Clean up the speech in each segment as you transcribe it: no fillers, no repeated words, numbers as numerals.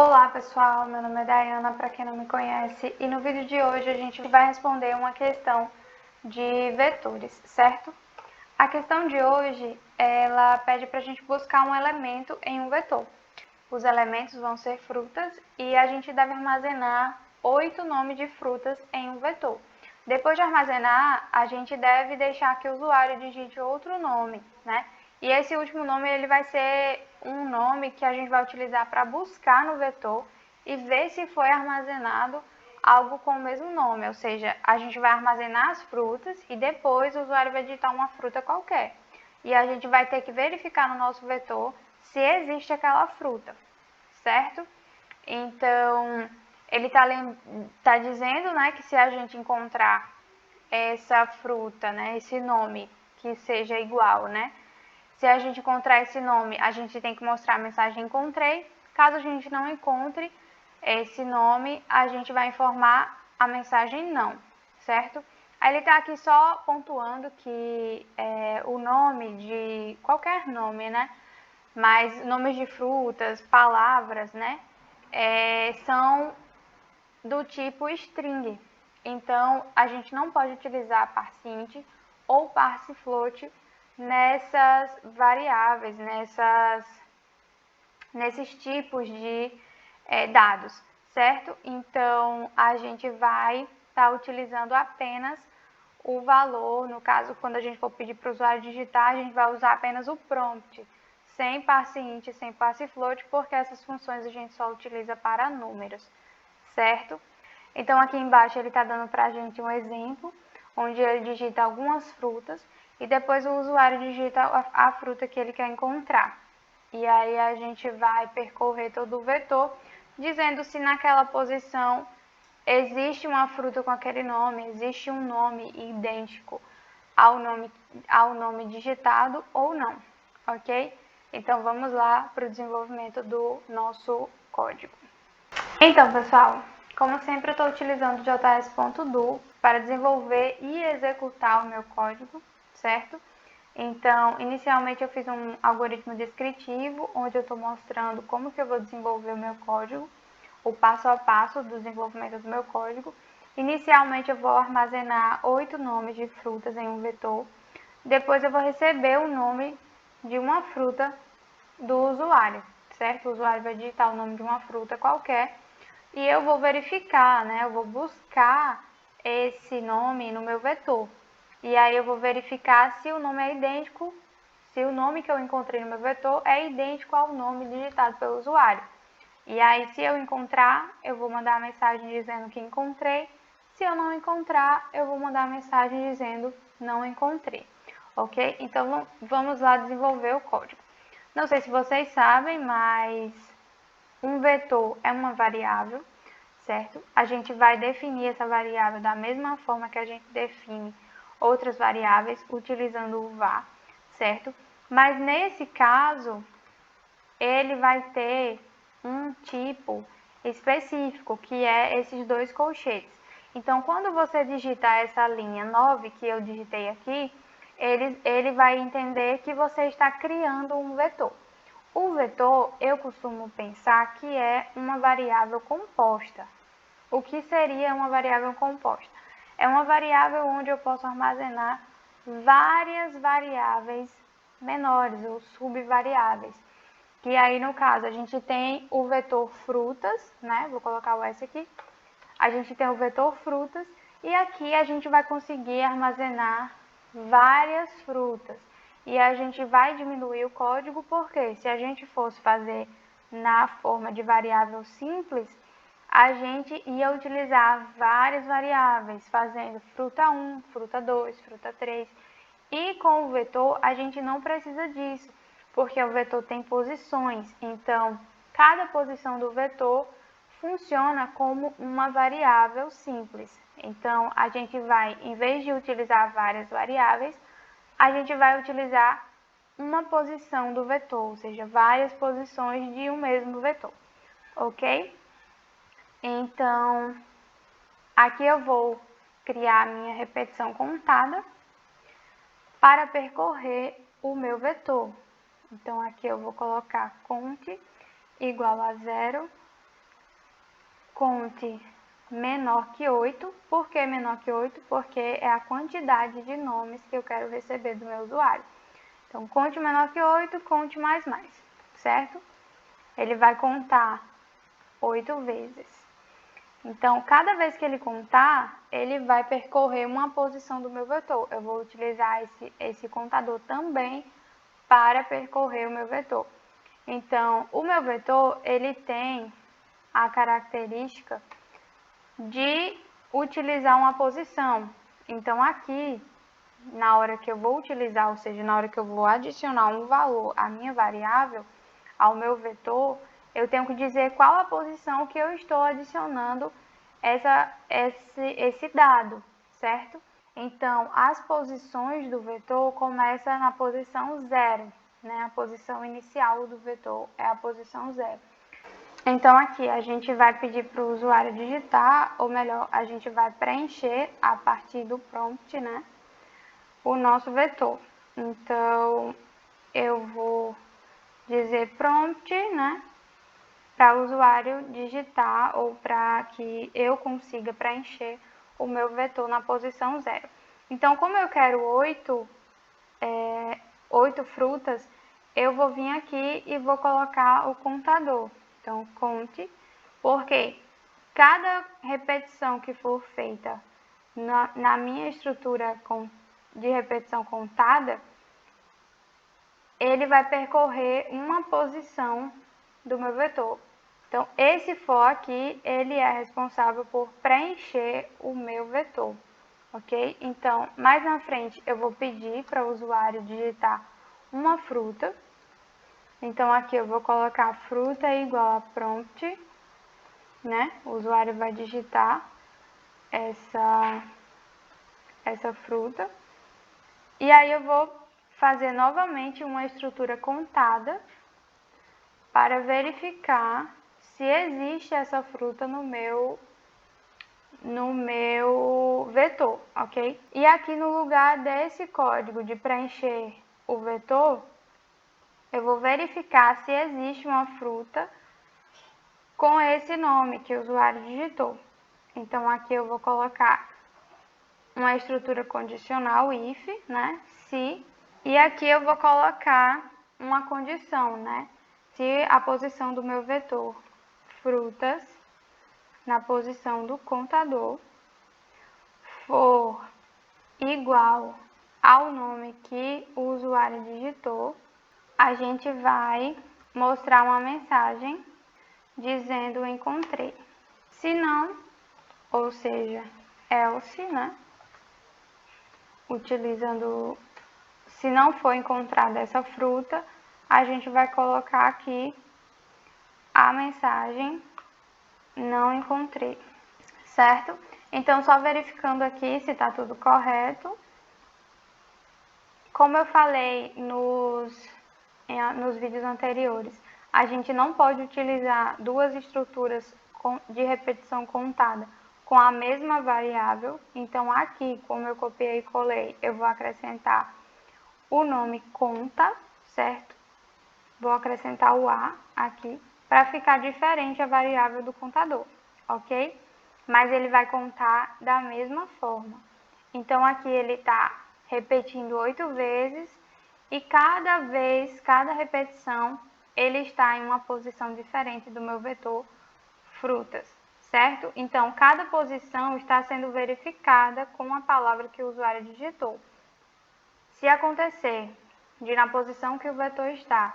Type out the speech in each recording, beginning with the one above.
Olá pessoal, meu nome é Dayana, para quem não me conhece, e no vídeo de hoje a gente vai responder uma questão de vetores, certo? A questão de hoje, ela pede para a gente buscar um elemento em um vetor. Os elementos vão ser frutas e a gente deve armazenar 8 nomes de frutas em um vetor. Depois de armazenar, a gente deve deixar que o usuário digite outro nome, né? E esse último nome ele vai ser um nome que a gente vai utilizar para buscar no vetor e ver se foi armazenado algo com o mesmo nome, ou seja, a gente vai armazenar as frutas e depois o usuário vai digitar uma fruta qualquer. E a gente vai ter que verificar no nosso vetor se existe aquela fruta, certo? Então, ele tá dizendo, né, que se a gente encontrar essa fruta, né, esse nome que seja igual, né? Se a gente encontrar esse nome, a gente tem que mostrar a mensagem encontrei. Caso a gente não encontre esse nome, a gente vai informar a mensagem não, certo? Aí ele está aqui só pontuando que o nome de qualquer nome, né? Mas nomes de frutas, palavras, né? São do tipo string. Então, a gente não pode utilizar parseInt ou parsefloat nessas variáveis, nesses tipos de dados, certo? Então, a gente vai estar utilizando apenas o valor, no caso, quando a gente for pedir para o usuário digitar, a gente vai usar apenas o prompt, sem parseInt, sem parsefloat, porque essas funções a gente só utiliza para números, certo? Então, aqui embaixo ele está dando para a gente um exemplo, onde ele digita algumas frutas e depois o usuário digita a fruta que ele quer encontrar. E aí a gente vai percorrer todo o vetor, dizendo se naquela posição existe uma fruta com aquele nome, existe um nome idêntico ao nome digitado ou não, ok? Então, vamos lá para o desenvolvimento do nosso código. Então, pessoal, como sempre, eu estou utilizando o JS.do para desenvolver e executar o meu código, certo? Então, inicialmente eu fiz um algoritmo descritivo, onde eu estou mostrando como que eu vou desenvolver o meu código, o passo a passo do desenvolvimento do meu código. Inicialmente eu vou armazenar 8 nomes de frutas em um vetor. Depois eu vou receber o nome de uma fruta do usuário, certo? O usuário vai digitar o nome de uma fruta qualquer e eu vou verificar, né? Eu vou buscar esse nome no meu vetor. E aí eu vou verificar se o nome é idêntico, se o nome que eu encontrei no meu vetor é idêntico ao nome digitado pelo usuário. E aí, se eu encontrar, eu vou mandar a mensagem dizendo que encontrei. Se eu não encontrar, eu vou mandar a mensagem dizendo não encontrei. Ok? Então, vamos lá desenvolver o código. Não sei se vocês sabem, mas um vetor é uma variável, certo? A gente vai definir essa variável da mesma forma que a gente define outras variáveis, utilizando o var, certo? Mas nesse caso, ele vai ter um tipo específico, que é esses dois colchetes. Então, quando você digitar essa linha 9 que eu digitei aqui, ele vai entender que você está criando um vetor. O vetor, eu costumo pensar que é uma variável composta. O que seria uma variável composta? É uma variável onde eu posso armazenar várias variáveis menores ou subvariáveis. Que aí, no caso, a gente tem o vetor frutas, né? Vou colocar o S aqui. A gente tem o vetor frutas e aqui a gente vai conseguir armazenar várias frutas. E a gente vai diminuir o código porque se a gente fosse fazer na forma de variável simples, a gente ia utilizar várias variáveis, fazendo fruta 1, fruta 2, fruta 3. E com o vetor a gente não precisa disso, porque o vetor tem posições. Então, cada posição do vetor funciona como uma variável simples. Então, a gente vai, em vez de utilizar várias variáveis, a gente vai utilizar uma posição do vetor, ou seja, várias posições de um mesmo vetor, ok? Então, aqui eu vou criar a minha repetição contada para percorrer o meu vetor. Então, aqui eu vou colocar cont igual a 0, conte menor que 8. Por que menor que 8? Porque é a quantidade de nomes que eu quero receber do meu usuário. Então, conte menor que 8, conte mais, certo? Ele vai contar 8 vezes. Então, cada vez que ele contar, ele vai percorrer uma posição do meu vetor. Eu vou utilizar esse contador também para percorrer o meu vetor. Então, o meu vetor, ele tem a característica de utilizar uma posição. Então, aqui, na hora que eu vou utilizar, ou seja, na hora que eu vou adicionar um valor à minha variável, ao meu vetor, eu tenho que dizer qual a posição que eu estou adicionando esse dado, certo? Então, as posições do vetor começam na posição 0, né? A posição inicial do vetor é a posição 0. Então, aqui a gente vai pedir para o usuário digitar, ou melhor, a gente vai preencher a partir do prompt, né? O nosso vetor. Então, eu vou dizer prompt, né? Para o usuário digitar ou para que eu consiga preencher o meu vetor na posição 0. Então, como eu quero 8 frutas, eu vou vir aqui e vou colocar o contador. Então, conte, porque cada repetição que for feita na minha estrutura de repetição contada, ele vai percorrer uma posição do meu vetor. Então, esse for aqui, ele é responsável por preencher o meu vetor, ok? Então, mais na frente, eu vou pedir para o usuário digitar uma fruta. Então, aqui eu vou colocar fruta igual a prompt, né? O usuário vai digitar essa fruta. E aí eu vou fazer novamente uma estrutura contada para verificar se existe essa fruta no meu vetor, ok? E aqui no lugar desse código de preencher o vetor, eu vou verificar se existe uma fruta com esse nome que o usuário digitou. Então, aqui eu vou colocar uma estrutura condicional if, né? Se, e aqui eu vou colocar uma condição, né? Se a posição do meu vetor frutas na posição do contador for igual ao nome que o usuário digitou, a gente vai mostrar uma mensagem dizendo encontrei. Se não, ou seja, else, né? Utilizando, se não for encontrada essa fruta, a gente vai colocar aqui a mensagem não encontrei, certo? Então, só verificando aqui se está tudo correto. Como eu falei nos vídeos anteriores, a gente não pode utilizar duas estruturas de repetição contada com a mesma variável. Então, aqui, como eu copiei e colei, eu vou acrescentar o nome conta, certo? Vou acrescentar o A aqui, para ficar diferente a variável do contador, ok? Mas ele vai contar da mesma forma. Então, aqui ele está repetindo 8 vezes e cada repetição, ele está em uma posição diferente do meu vetor frutas, certo? Então, cada posição está sendo verificada com a palavra que o usuário digitou. Se acontecer de na posição que o vetor está,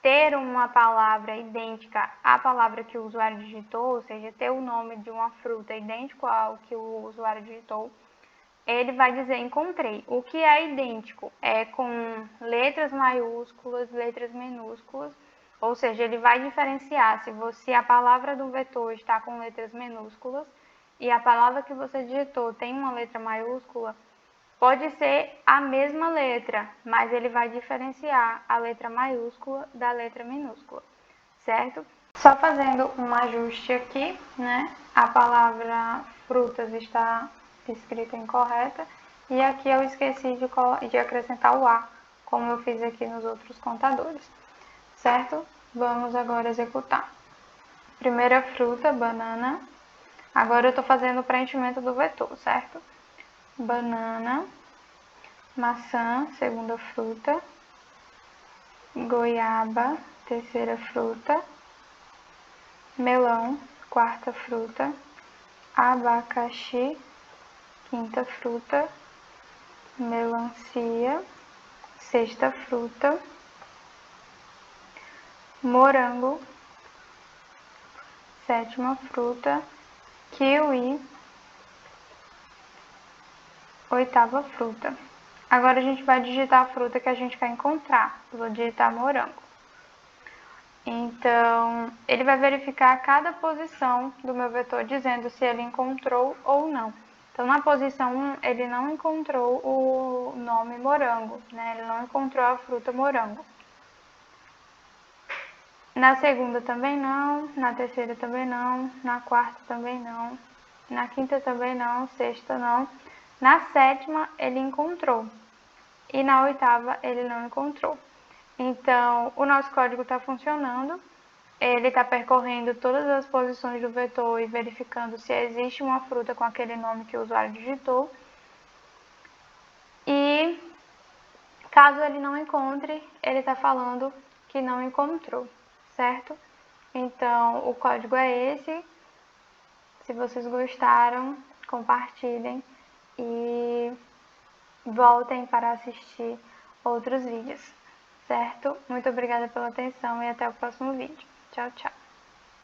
ter uma palavra idêntica à palavra que o usuário digitou, ou seja, ter o nome de uma fruta idêntico ao que o usuário digitou, ele vai dizer encontrei. O que é idêntico? É com letras maiúsculas, letras minúsculas, ou seja, ele vai diferenciar se a palavra do vetor está com letras minúsculas e a palavra que você digitou tem uma letra maiúscula, pode ser a mesma letra, mas ele vai diferenciar a letra maiúscula da letra minúscula, certo? Só fazendo um ajuste aqui, né? A palavra frutas está escrita incorreta e aqui eu esqueci de acrescentar o A, como eu fiz aqui nos outros contadores, certo? Vamos agora executar. primeira fruta, banana. Agora eu estou fazendo o preenchimento do vetor, certo? Banana, maçã, segunda fruta, goiaba, terceira fruta, melão, quarta fruta, abacaxi, quinta fruta, melancia, sexta fruta, morango, sétima fruta, kiwi, oitava fruta. Agora a gente vai digitar a fruta que a gente quer encontrar. Eu vou digitar morango. Então, ele vai verificar cada posição do meu vetor, dizendo se ele encontrou ou não. Então, na posição 1, ele não encontrou o nome morango, né? Ele não encontrou a fruta morango. Na segunda também não, na terceira também não, na quarta também não, na quinta também não, sexta não. Na sétima, ele encontrou. E na oitava, ele não encontrou. Então, o nosso código está funcionando. Ele está percorrendo todas as posições do vetor e verificando se existe uma fruta com aquele nome que o usuário digitou. E caso ele não encontre, ele está falando que não encontrou, certo? Então, o código é esse. Se vocês gostaram, compartilhem e voltem para assistir outros vídeos, certo? Muito obrigada pela atenção e até o próximo vídeo. Tchau, tchau!